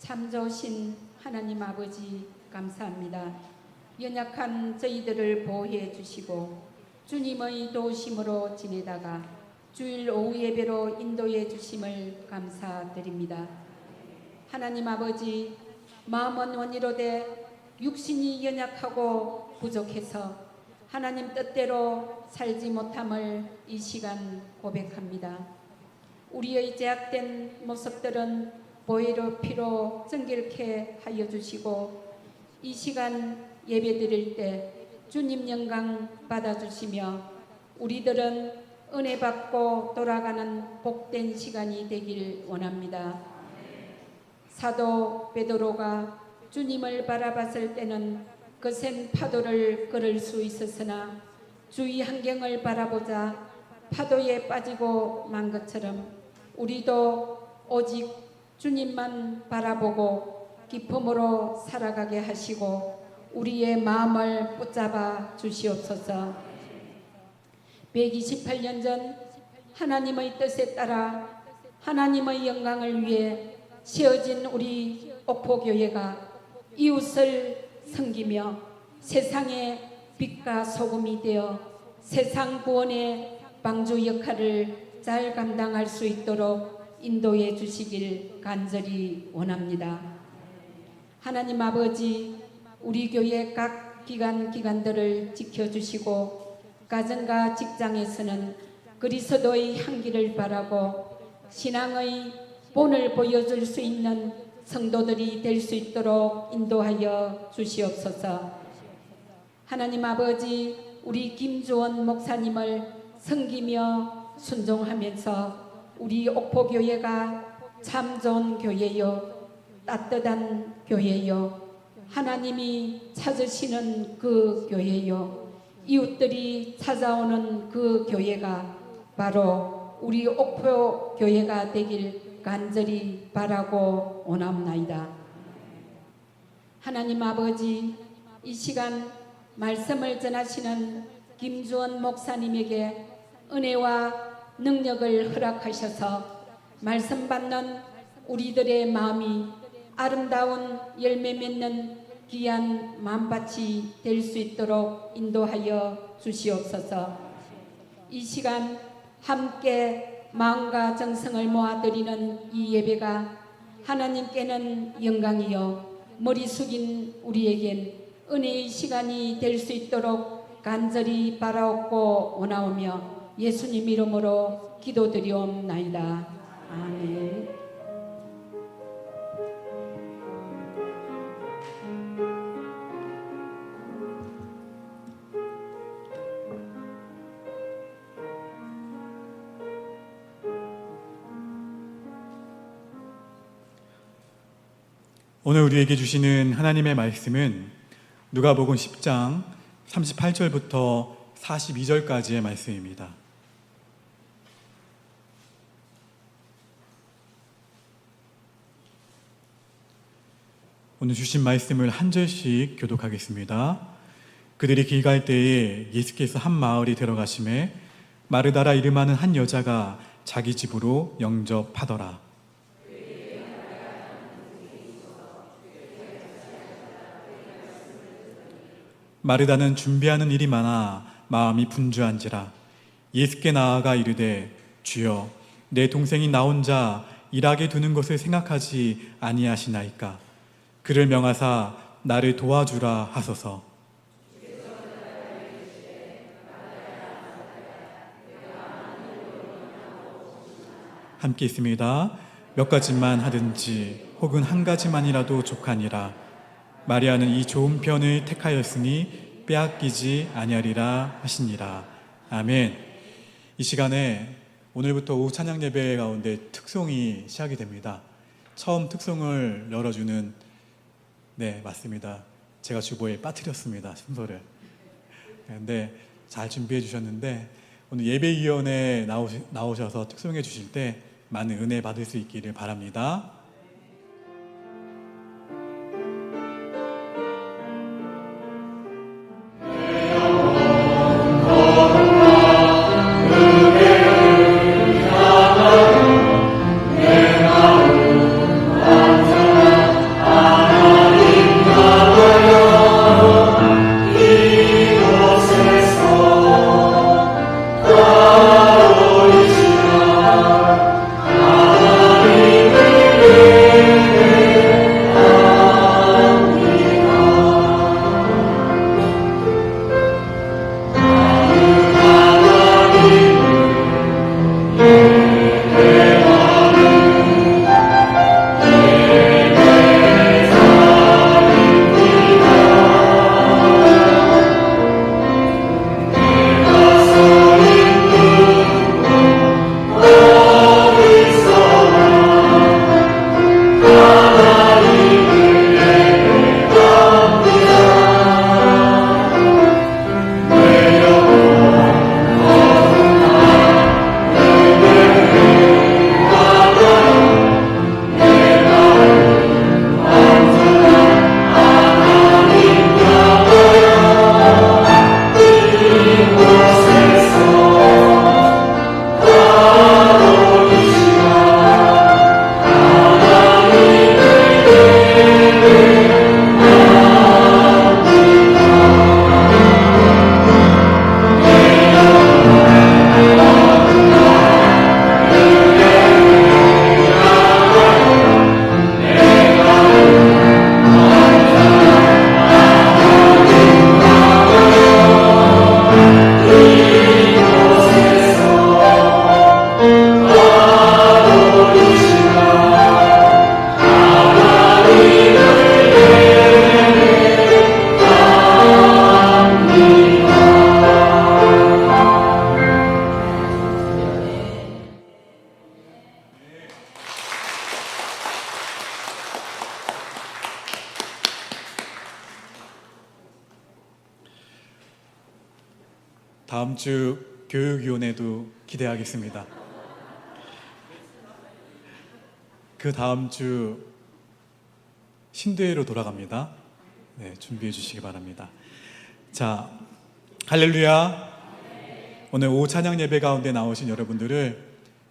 참 좋으신 하나님 아버지 감사합니다. 연약한 저희들을 보호해 주시고 주님의 도우심으로 지내다가 주일 오후 예배로 인도해 주심을 감사드립니다. 하나님 아버지, 마음은 원이로되 육신이 연약하고 부족해서 하나님 뜻대로 살지 못함을 이 시간 고백합니다. 우리의 제약된 모습들은 보혈의 피로 정결케 하여 주시고 이 시간 예배 드릴 때 주님 영광 받아주시며 우리들은 은혜 받고 돌아가는 복된 시간이 되길 원합니다. 사도 베드로가 주님을 바라봤을 때는 거센 파도를 걸을 수 있었으나 주위 환경을 바라보자 파도에 빠지고 만 것처럼 우리도 오직 주님만 바라보고 기쁨으로 살아가게 하시고 우리의 마음을 붙잡아 주시옵소서. 128년 전 하나님의 뜻에 따라 하나님의 영광을 위해 세워진 우리 옥포교회가 이웃을 섬기며 세상의 빛과 소금이 되어 세상 구원의 방주 역할을 잘 감당할 수 있도록 인도해 주시길 간절히 원합니다. 하나님 아버지, 우리 교회 각 기관들을 지켜주시고 가정과 직장에서는 그리스도의 향기를 바라고 신앙의 본을 보여줄 수 있는 성도들이 될 수 있도록 인도하여 주시옵소서. 하나님 아버지, 우리 김주원 목사님을 섬기며 순종하면서 우리 옥포교회가 참 좋은 교회요, 따뜻한 교회요, 하나님이 찾으시는 그 교회요, 이웃들이 찾아오는 그 교회가 바로 우리 옥포교회가 되길 간절히 바라고 원합나이다. 하나님 아버지, 이 시간 말씀을 전하시는 김주원 목사님에게 은혜와 능력을 허락하셔서 말씀 받는 우리들의 마음이 아름다운 열매 맺는 귀한 마음밭이 될 수 있도록 인도하여 주시옵소서. 이 시간 함께 마음과 정성을 모아드리는 이 예배가 하나님께는 영광이요 머리 숙인 우리에겐 은혜의 시간이 될 수 있도록 간절히 바라옵고 원하오며 예수님 이름으로 기도드리옵나이다. 아멘. 오늘 우리에게 주시는 하나님의 말씀은 누가복음 10장 38절부터 42절까지의 말씀입니다. 오늘 주신 말씀을 한 절씩 교독하겠습니다. 그들이 길 갈 때에 예수께서 한 마을에 들어가심에 마르다라 이름하는 한 여자가 자기 집으로 영접하더라. 마르다는 준비하는 일이 많아 마음이 분주한지라 예수께 나아가 이르되 주여, 내 동생이 나 혼자 일하게 두는 것을 생각하지 아니하시나이까. 그를 명하사 나를 도와주라 하소서. 함께 있습니다. 몇 가지만 하든지 혹은 한 가지만이라도 족하니라. 마리아는 이 좋은 편을 택하였으니 빼앗기지 아니하리라 하시니라. 아멘. 이 시간에 오늘부터 오후 찬양 예배 가운데 특송이 시작이 됩니다. 처음 특송을 열어주는 맞습니다. 제가 주보에 빠뜨렸습니다. 순서를. 그런데 잘 준비해 주셨는데 오늘 예배위원회에 나오셔서 특송해 주실 때 많은 은혜 받을 수 있기를 바랍니다. 다음 주 교육위원회도 기대하겠습니다. 그 다음 주 신대회로 돌아갑니다. 네, 준비해 주시기 바랍니다. 자, 할렐루야. 오늘 오후 찬양 예배 가운데 나오신 여러분들을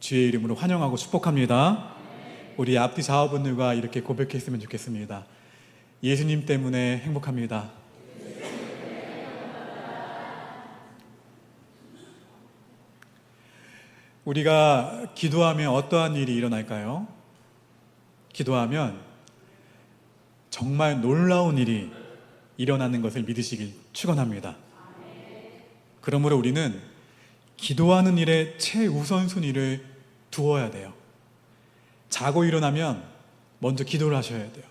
주의 이름으로 환영하고 축복합니다. 우리 앞뒤 좌우분들과 이렇게 고백했으면 좋겠습니다. 예수님 때문에 행복합니다. 우리가 기도하면 어떠한 일이 일어날까요? 기도하면 정말 놀라운 일이 일어나는 것을 믿으시길 축원합니다. 그러므로 우리는 기도하는 일에 최우선순위를 두어야 돼요. 자고 일어나면 먼저 기도를 하셔야 돼요.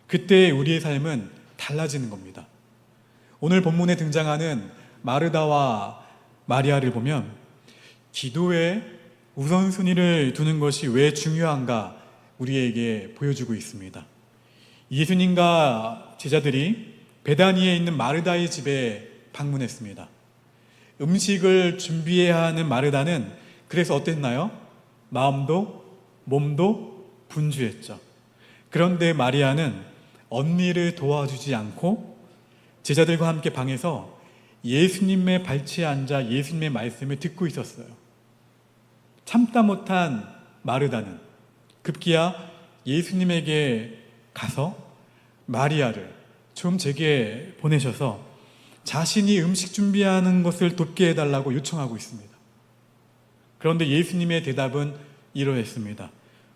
그때 우리의 삶은 달라지는 겁니다. 오늘 본문에 등장하는 마르다와 마리아를 보면 기도에 우선순위를 두는 것이 왜 중요한가 우리에게 보여주고 있습니다. 예수님과 제자들이 베다니에 있는 마르다의 집에 방문했습니다. 음식을 준비해야 하는 마르다는 그래서 어땠나요? 마음도 몸도 분주했죠. 그런데 마리아는 언니를 도와주지 않고 제자들과 함께 방에서 예수님의 발치에 앉아 예수님의 말씀을 듣고 있었어요. 참다 못한 마르다는 급기야 예수님에게 가서 마리아를 좀 제게 보내셔서 자신이 음식 준비하는 것을 돕게 해달라고 요청하고 있습니다. 그런데 예수님의 대답은 이러했습니다.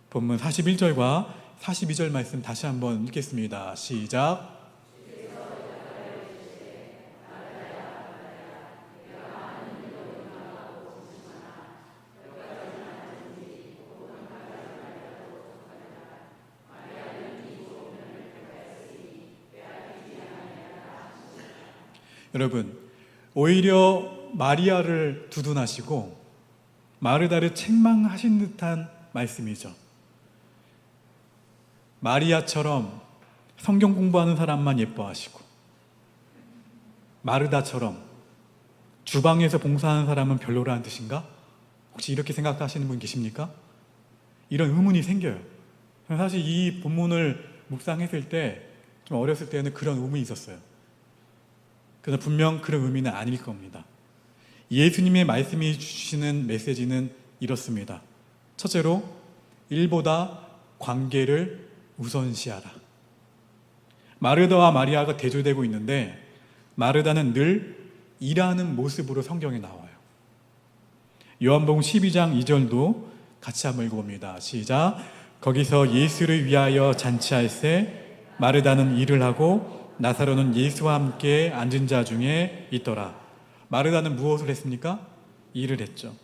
본문 41절과 42절 말씀 다시 한번 읽겠습니다. 시작. 여러분, 오히려 마리아를 두둔하시고 마르다를 책망하신 듯한 말씀이죠. 마리아처럼 성경 공부하는 사람만 예뻐하시고 마르다처럼 주방에서 봉사하는 사람은 별로라는 뜻인가? 혹시 이렇게 생각하시는 분 계십니까? 이런 의문이 생겨요. 사실 이 본문을 묵상했을 때 좀 어렸을 때는 그런 의문이 있었어요. 그러나 분명 그런 의미는 아닐 겁니다. 예수님의 말씀이 주시는 메시지는 이렇습니다. 첫째로 일보다 관계를 우선시하라. 마르다와 마리아가 대조되고 있는데 마르다는 늘 일하는 모습으로 성경에 나와요. 요한복음 12장 2절도 같이 한번 읽어봅니다. 시작. 거기서 예수를 위하여 잔치할새 마르다는 일을 하고 나사로는 예수와 함께 앉은 자 중에 있더라. 마르다는 무엇을 했습니까? 일을 했죠.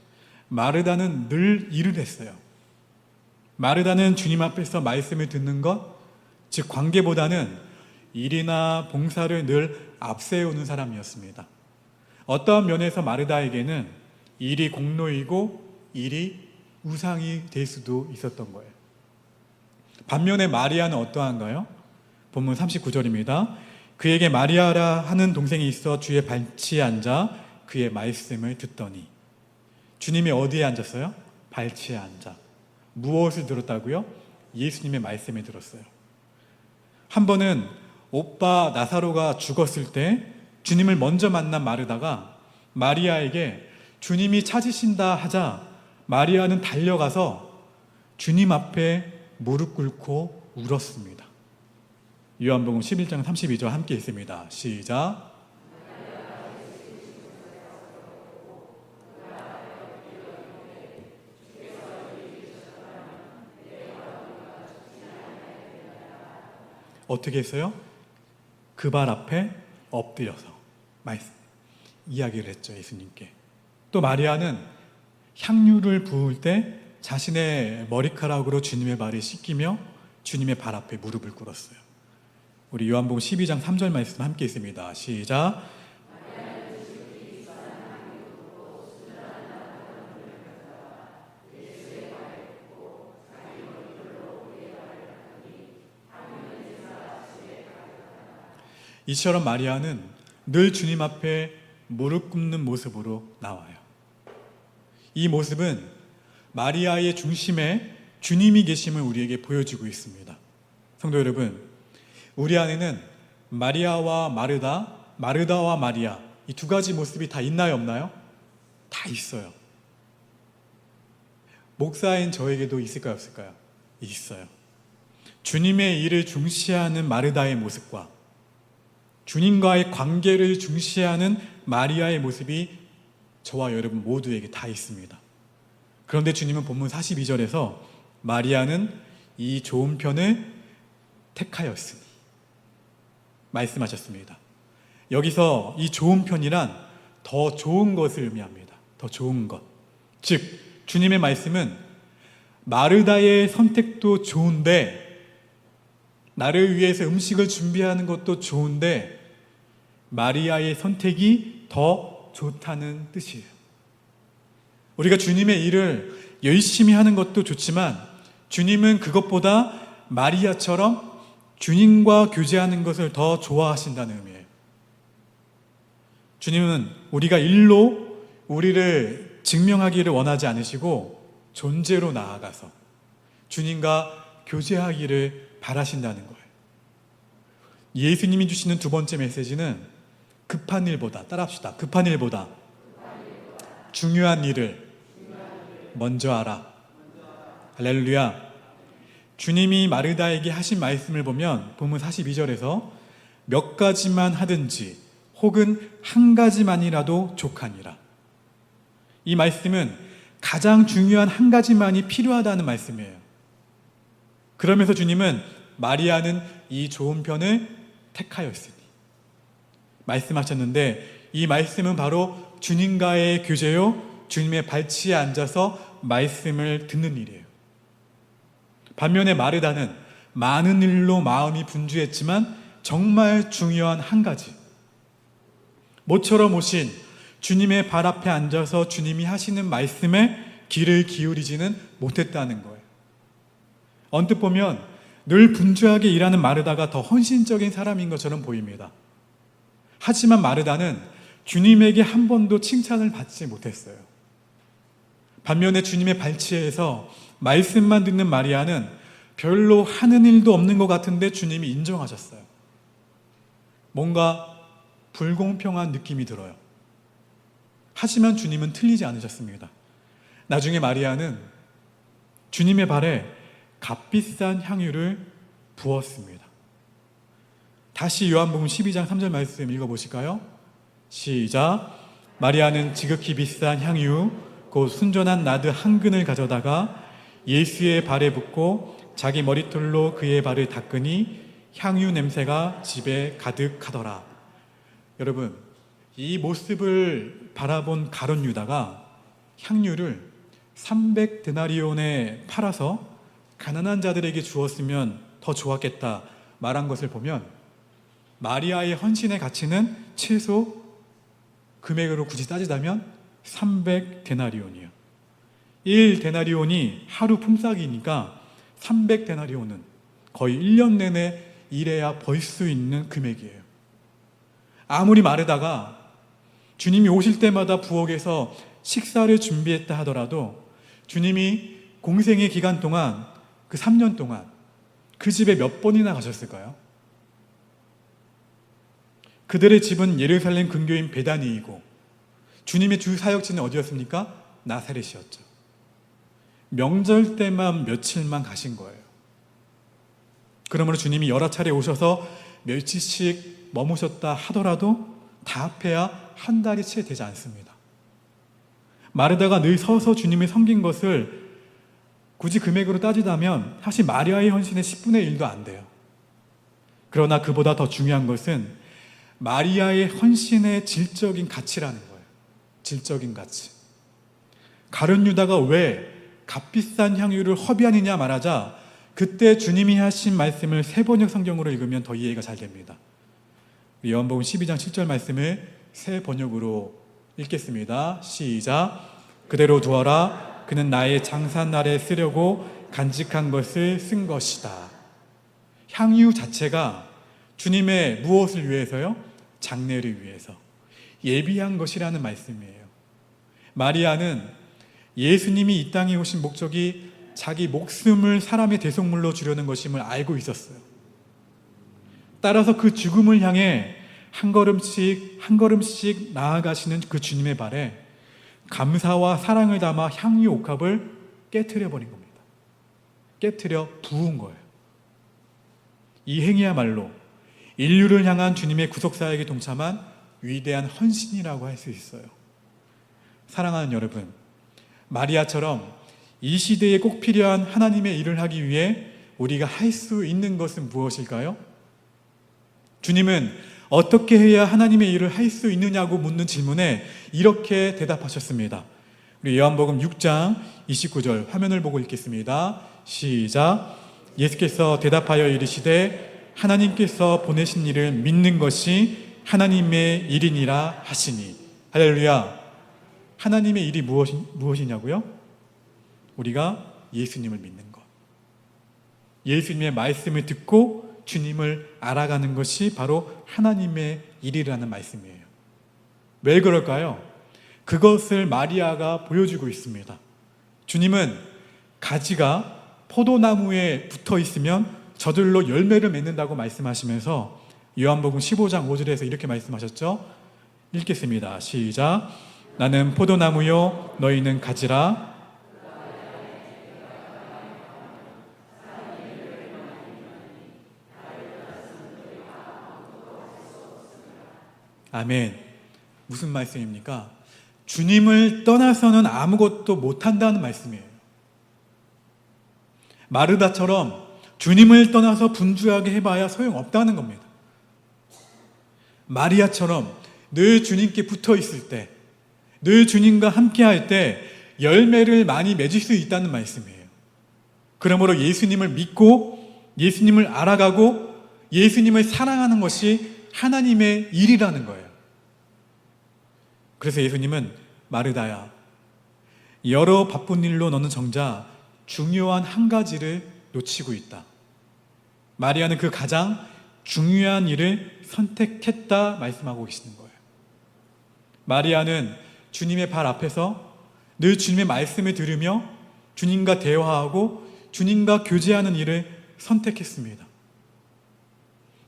마르다는 늘 일을 했어요. 마르다는 주님 앞에서 말씀을 듣는 것, 즉 관계보다는 일이나 봉사를 늘 앞세우는 사람이었습니다. 어떠한 면에서 마르다에게는 일이 공로이고 일이 우상이 될 수도 있었던 거예요. 반면에 마리아는 어떠한가요? 본문 39절입니다. 그에게 마리아라 하는 동생이 있어 주의 발치에 앉아 그의 말씀을 듣더니. 주님이 어디에 앉았어요? 발치에 앉아. 무엇을 들었다고요? 예수님의 말씀을 들었어요. 한 번은 오빠 나사로가 죽었을 때 주님을 먼저 만난 마르다가 마리아에게 주님이 찾으신다 하자 마리아는 달려가서 주님 앞에 무릎 꿇고 울었습니다. 요한복음 11장 32절 함께 있습니다. 시작. 어떻게 했어요? 그 발 앞에 엎드려서 말씀 이야기를 했죠. 예수님께. 또 마리아는 향유를 부을 때 자신의 머리카락으로 주님의 발을 씻기며 주님의 발 앞에 무릎을 꿇었어요. 우리 요한복음 12장 3절 말씀 함께 있습니다. 시작. 이처럼 마리아는 늘 주님 앞에 무릎 꿇는 모습으로 나와요. 이 모습은 마리아의 중심에 주님이 계심을 우리에게 보여주고 있습니다. 성도 여러분, 우리 안에는 마리아와 마르다, 마르다와 마리아, 이 두 가지 모습이 다 있나요, 없나요? 다 있어요. 목사인 저에게도 있을까요, 없을까요? 있어요. 주님의 일을 중시하는 마르다의 모습과 주님과의 관계를 중시하는 마리아의 모습이 저와 여러분 모두에게 다 있습니다. 그런데 주님은 본문 42절에서 마리아는 이 좋은 편을 택하였으니 말씀하셨습니다. 여기서 이 좋은 편이란 더 좋은 것을 의미합니다. 더 좋은 것. 즉, 주님의 말씀은 마르다의 선택도 좋은데, 나를 위해서 음식을 준비하는 것도 좋은데, 마리아의 선택이 더 좋다는 뜻이에요. 우리가 주님의 일을 열심히 하는 것도 좋지만 주님은 그것보다 마리아처럼 주님과 교제하는 것을 더 좋아하신다는 의미예요. 주님은 우리가 일로 우리를 증명하기를 원하지 않으시고 존재로 나아가서 주님과 교제하기를 바라신다는 거예요. 예수님이 주시는 두 번째 메시지는 급한 일보다, 따라합시다. 급한 일보다 중요한 일을 먼저 알아. 할렐루야. 주님이 마르다에게 하신 말씀을 보면 본문 42절에서 몇 가지만 하든지 혹은 한 가지만이라도 족하니라. 이 말씀은 가장 중요한 한 가지만이 필요하다는 말씀이에요. 그러면서 주님은 마리아는 이 좋은 편을 택하였으니 말씀하셨는데, 이 말씀은 바로 주님과의 교제요, 주님의 발치에 앉아서 말씀을 듣는 일이에요. 반면에 마르다는 많은 일로 마음이 분주했지만 정말 중요한 한 가지, 모처럼 오신 주님의 발 앞에 앉아서 주님이 하시는 말씀에 귀를 기울이지는 못했다는 거예요. 언뜻 보면 늘 분주하게 일하는 마르다가 더 헌신적인 사람인 것처럼 보입니다. 하지만 마르다는 주님에게 한 번도 칭찬을 받지 못했어요. 반면에 주님의 발치에서 말씀만 듣는 마리아는 별로 하는 일도 없는 것 같은데 주님이 인정하셨어요. 뭔가 불공평한 느낌이 들어요. 하지만 주님은 틀리지 않으셨습니다. 나중에 마리아는 주님의 발에 값비싼 향유를 부었습니다. 다시 요한복음 12장 3절 말씀 읽어보실까요? 시작. 마리아는 지극히 비싼 향유 곧 순전한 나드 한 근을 가져다가 예수의 발에 붓고 자기 머리털로 그의 발을 닦으니 향유 냄새가 집에 가득하더라. 여러분, 이 모습을 바라본 가룟 유다가 향유를 300데나리온에 팔아서 가난한 자들에게 주었으면 더 좋았겠다 말한 것을 보면 마리아의 헌신의 가치는 최소 금액으로 굳이 따지자면 300데나리온이에요. 1데나리온이 하루 품삯이니까 300데나리온은 거의 1년 내내 일해야 벌 수 있는 금액이에요. 아무리 마르다가 주님이 오실 때마다 부엌에서 식사를 준비했다 하더라도 주님이 공생의 기간 동안, 그 3년 동안 그 집에 몇 번이나 가셨을까요? 그들의 집은 예루살렘 근교인 베다니이고 주님의 주 사역지는 어디였습니까? 나사렛이었죠. 명절 때만 며칠만 가신 거예요. 그러므로 주님이 여러 차례 오셔서 며칠씩 머무셨다 하더라도 다 합해야 한 달이 채 되지 않습니다. 마르다가 늘 서서 주님을 섬긴 것을 굳이 금액으로 따지자면 사실 마리아의 헌신의 10분의 1도 안 돼요. 그러나 그보다 더 중요한 것은 마리아의 헌신의 질적인 가치라는 거예요. 질적인 가치. 가룟 유다가 왜 값비싼 향유를 허비하느냐 말하자 그때 주님이 하신 말씀을 세번역 성경으로 읽으면 더 이해가 잘 됩니다. 요한복음 12장 7절 말씀을 새 번역으로 읽겠습니다. 시작. 그대로 두어라. 그는 나의 장사날에 쓰려고 간직한 것을 쓴 것이다. 향유 자체가 주님의 무엇을 위해서요? 장례를 위해서. 예비한 것이라는 말씀이에요. 마리아는 예수님이 이 땅에 오신 목적이 자기 목숨을 사람의 대속물로 주려는 것임을 알고 있었어요. 따라서 그 죽음을 향해 한 걸음씩 한 걸음씩 나아가시는 그 주님의 발에 감사와 사랑을 담아 향유 옥합을 깨트려 버린 겁니다. 깨트려 부은 거예요. 이 행위야말로 인류를 향한 주님의 구속사역에 동참한 위대한 헌신이라고 할 수 있어요. 사랑하는 여러분, 마리아처럼 이 시대에 꼭 필요한 하나님의 일을 하기 위해 우리가 할 수 있는 것은 무엇일까요? 주님은 어떻게 해야 하나님의 일을 할 수 있느냐고 묻는 질문에 이렇게 대답하셨습니다. 우리 요한복음 6장 29절 화면을 보고 읽겠습니다. 시작. 예수께서 대답하여 이르시되 하나님께서 보내신 일을 믿는 것이 하나님의 일이니라 하시니. 할렐루야. 하나님의 일이 무엇이냐고요? 우리가 예수님을 믿는 것, 예수님의 말씀을 듣고 주님을 알아가는 것이 바로 하나님의 일이라는 말씀이에요. 왜 그럴까요? 그것을 마리아가 보여주고 있습니다. 주님은 가지가 포도나무에 붙어 있으면 저절로 열매를 맺는다고 말씀하시면서 요한복음 15장 5절에서 이렇게 말씀하셨죠. 읽겠습니다. 시작. 나는 포도나무요 너희는 가지라. 아멘. 무슨 말씀입니까? 주님을 떠나서는 아무것도 못한다는 말씀이에요. 마르다처럼 주님을 떠나서 분주하게 해봐야 소용없다는 겁니다. 마리아처럼 늘 주님께 붙어 있을 때, 늘 주님과 함께 할 때 열매를 많이 맺을 수 있다는 말씀이에요. 그러므로 예수님을 믿고 예수님을 알아가고 예수님을 사랑하는 것이 하나님의 일이라는 거예요. 그래서 예수님은 마르다야, 여러 바쁜 일로 너는 정작 중요한 한 가지를 놓치고 있다. 마리아는 그 가장 중요한 일을 선택했다 말씀하고 계시는 거예요. 마리아는 주님의 발 앞에서 늘 주님의 말씀을 들으며 주님과 대화하고 주님과 교제하는 일을 선택했습니다.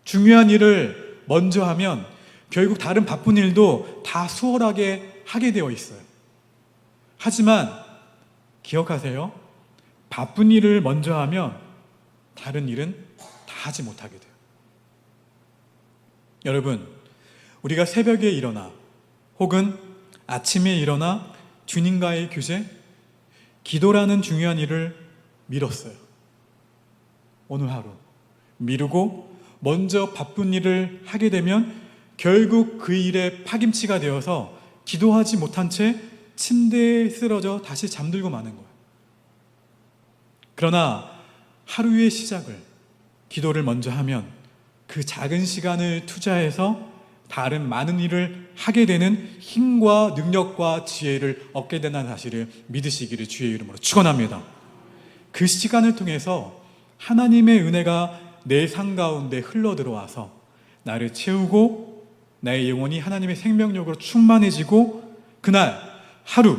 중요한 일을 먼저 하면 결국 다른 바쁜 일도 다 수월하게 하게 되어 있어요. 하지만 기억하세요. 바쁜 일을 먼저 하면 다른 일은 다 하지 못하게 돼요. 여러분, 우리가 새벽에 일어나 혹은 아침에 일어나 주님과의 교제, 기도라는 중요한 일을 미뤘어요. 오늘 하루 미루고 먼저 바쁜 일을 하게 되면 결국 그 일에 파김치가 되어서 기도하지 못한 채 침대에 쓰러져 다시 잠들고 마는 거예요. 그러나 하루의 시작을 기도를 먼저 하면 그 작은 시간을 투자해서 다른 많은 일을 하게 되는 힘과 능력과 지혜를 얻게 된다는 사실을 믿으시기를 주의 이름으로 축원합니다. 그 시간을 통해서 하나님의 은혜가 내 삶 가운데 흘러 들어와서 나를 채우고 나의 영혼이 하나님의 생명력으로 충만해지고 그날 하루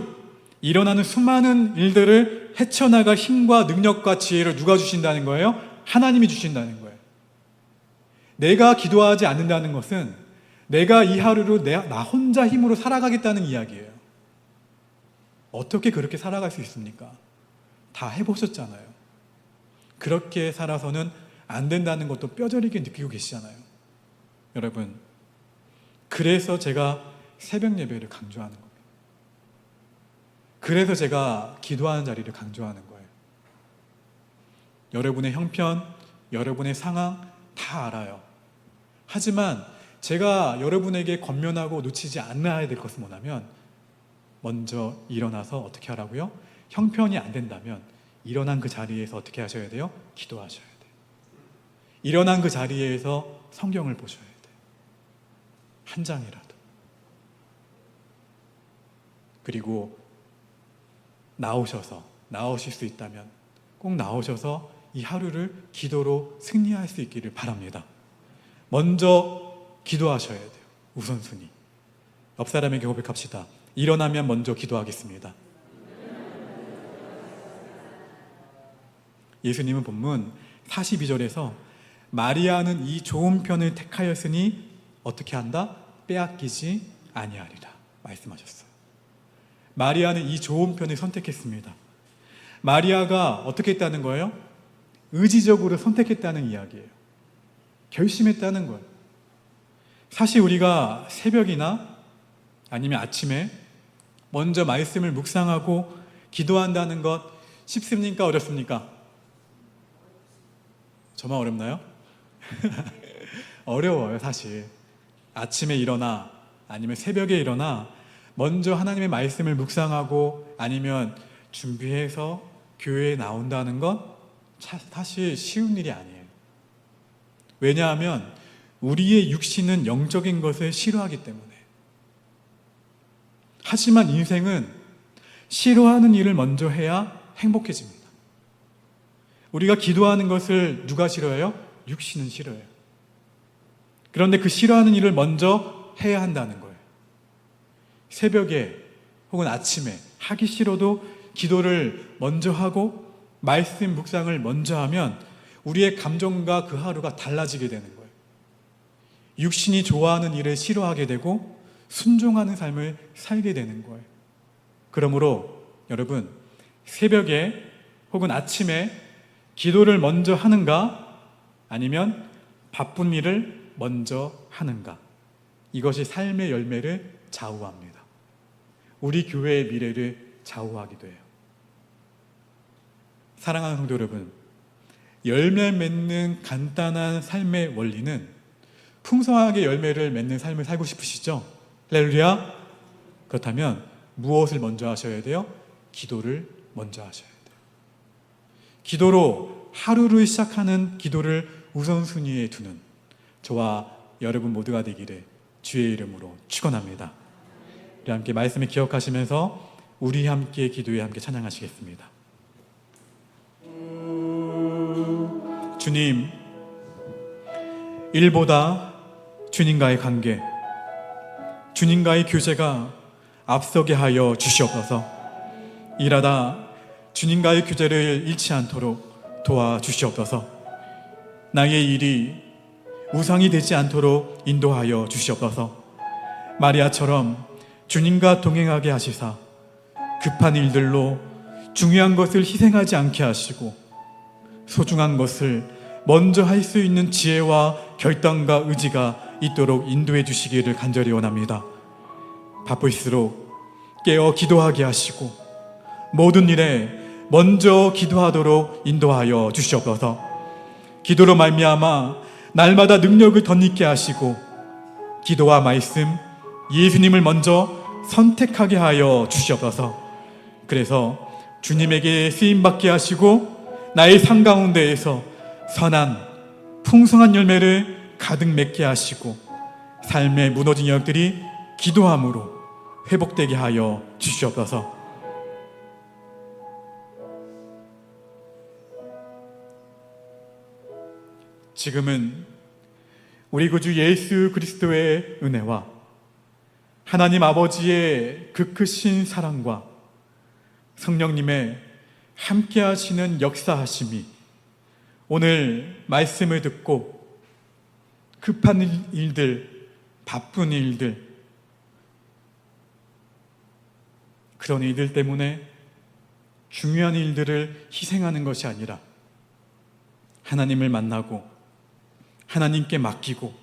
일어나는 수많은 일들을 헤쳐나갈 힘과 능력과 지혜를 누가 주신다는 거예요? 하나님이 주신다는 거예요. 내가 기도하지 않는다는 것은 내가 이 하루를 나 혼자 힘으로 살아가겠다는 이야기예요. 어떻게 그렇게 살아갈 수 있습니까? 다 해보셨잖아요. 그렇게 살아서는 안 된다는 것도 뼈저리게 느끼고 계시잖아요. 여러분, 그래서 제가 새벽 예배를 강조하는 겁니다. 그래서 제가 기도하는 자리를 강조하는 거예요. 여러분의 형편, 여러분의 상황 다 알아요. 하지만 제가 여러분에게 권면하고 놓치지 않아야 될 것은 뭐냐면 먼저 일어나서 어떻게 하라고요? 형편이 안 된다면 일어난 그 자리에서 어떻게 하셔야 돼요? 기도하셔야 돼요. 일어난 그 자리에서 성경을 보셔야 돼요. 한 장이라도. 그리고 나오실 수 있다면 꼭 나오셔서 이 하루를 기도로 승리할 수 있기를 바랍니다. 먼저 기도하셔야 돼요. 우선순위. 옆 사람에게 고백합시다. 일어나면 먼저 기도하겠습니다. 예수님은 본문 42절에서 마리아는 이 좋은 편을 택하였으니 어떻게 한다? 빼앗기지 아니하리라 말씀하셨어요. 마리아는 이 좋은 편을 선택했습니다. 마리아가 어떻게 했다는 거예요? 의지적으로 선택했다는 이야기예요. 결심했다는 거예요. 사실 우리가 새벽이나 아니면 아침에 먼저 말씀을 묵상하고 기도한다는 것 쉽습니까? 어렵습니까? 저만 어렵나요? 어려워요, 사실. 아침에 일어나 아니면 새벽에 일어나 먼저 하나님의 말씀을 묵상하고 아니면 준비해서 교회에 나온다는 건 사실 쉬운 일이 아니에요. 왜냐하면 우리의 육신은 영적인 것을 싫어하기 때문에. 하지만 인생은 싫어하는 일을 먼저 해야 행복해집니다. 우리가 기도하는 것을 누가 싫어해요? 육신은 싫어해요. 그런데 그 싫어하는 일을 먼저 해야 한다는 거예요. 새벽에 혹은 아침에 하기 싫어도 기도를 먼저 하고 말씀 묵상을 먼저 하면 우리의 감정과 그 하루가 달라지게 되는 거예요. 육신이 좋아하는 일을 싫어하게 되고 순종하는 삶을 살게 되는 거예요. 그러므로 여러분, 새벽에 혹은 아침에 기도를 먼저 하는가 아니면 바쁜 일을 먼저 하는가, 이것이 삶의 열매를 좌우합니다. 우리 교회의 미래를 좌우하기도 해요. 사랑하는 성도 여러분, 열매 맺는 간단한 삶의 원리는 풍성하게 열매를 맺는 삶을 살고 싶으시죠? 할렐루야! 그렇다면 무엇을 먼저 하셔야 돼요? 기도를 먼저 하셔야 돼요. 기도로 하루를 시작하는 기도를 우선순위에 두는 저와 여러분 모두가 되기를 주의 이름으로 축원합니다. 우리 함께 말씀을 기억하시면서 우리 함께 기도에 함께 찬양하시겠습니다. 주님, 일보다 주님과의 관계, 주님과의 교제가 앞서게 하여 주시옵소서. 일하다 주님과의 교제를 잃지 않도록 도와주시옵소서. 나의 일이 우상이 되지 않도록 인도하여 주시옵소서. 마리아처럼 주님과 동행하게 하시사 급한 일들로 중요한 것을 희생하지 않게 하시고 소중한 것을 먼저 할 수 있는 지혜와 결단과 의지가 있도록 인도해 주시기를 간절히 원합니다. 바쁠수록 깨어 기도하게 하시고 모든 일에 먼저 기도하도록 인도하여 주시옵소서. 기도로 말미암아 날마다 능력을 덧입게 하시고 기도와 말씀, 예수님을 먼저 선택하게 하여 주시옵소서. 그래서 주님에게 쓰임받게 하시고 나의 삶 가운데에서 선한 풍성한 열매를 가득 맺게 하시고 삶의 무너진 영역들이 기도함으로 회복되게 하여 주시옵소서. 지금은 우리 구주 예수 그리스도의 은혜와 하나님 아버지의 그 크신 사랑과 성령님의 함께 하시는 역사하심이 오늘 말씀을 듣고 급한 일들, 바쁜 일들, 그런 일들 때문에 중요한 일들을 희생하는 것이 아니라 하나님을 만나고 하나님께 맡기고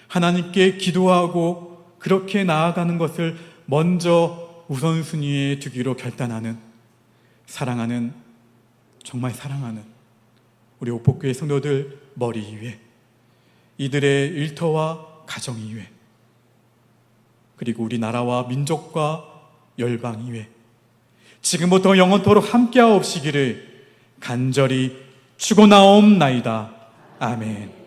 하나님께 기도하고 그렇게 나아가는 것을 먼저 우선순위에 두기로 결단하는, 사랑하는, 정말 사랑하는 우리 옥복교회 성도들 머리 위에, 이들의 일터와 가정 위에, 그리고 우리 나라와 민족과 열방 위에 지금부터 영원토록 함께하옵시기를 간절히 축원하옵나이다. 아멘.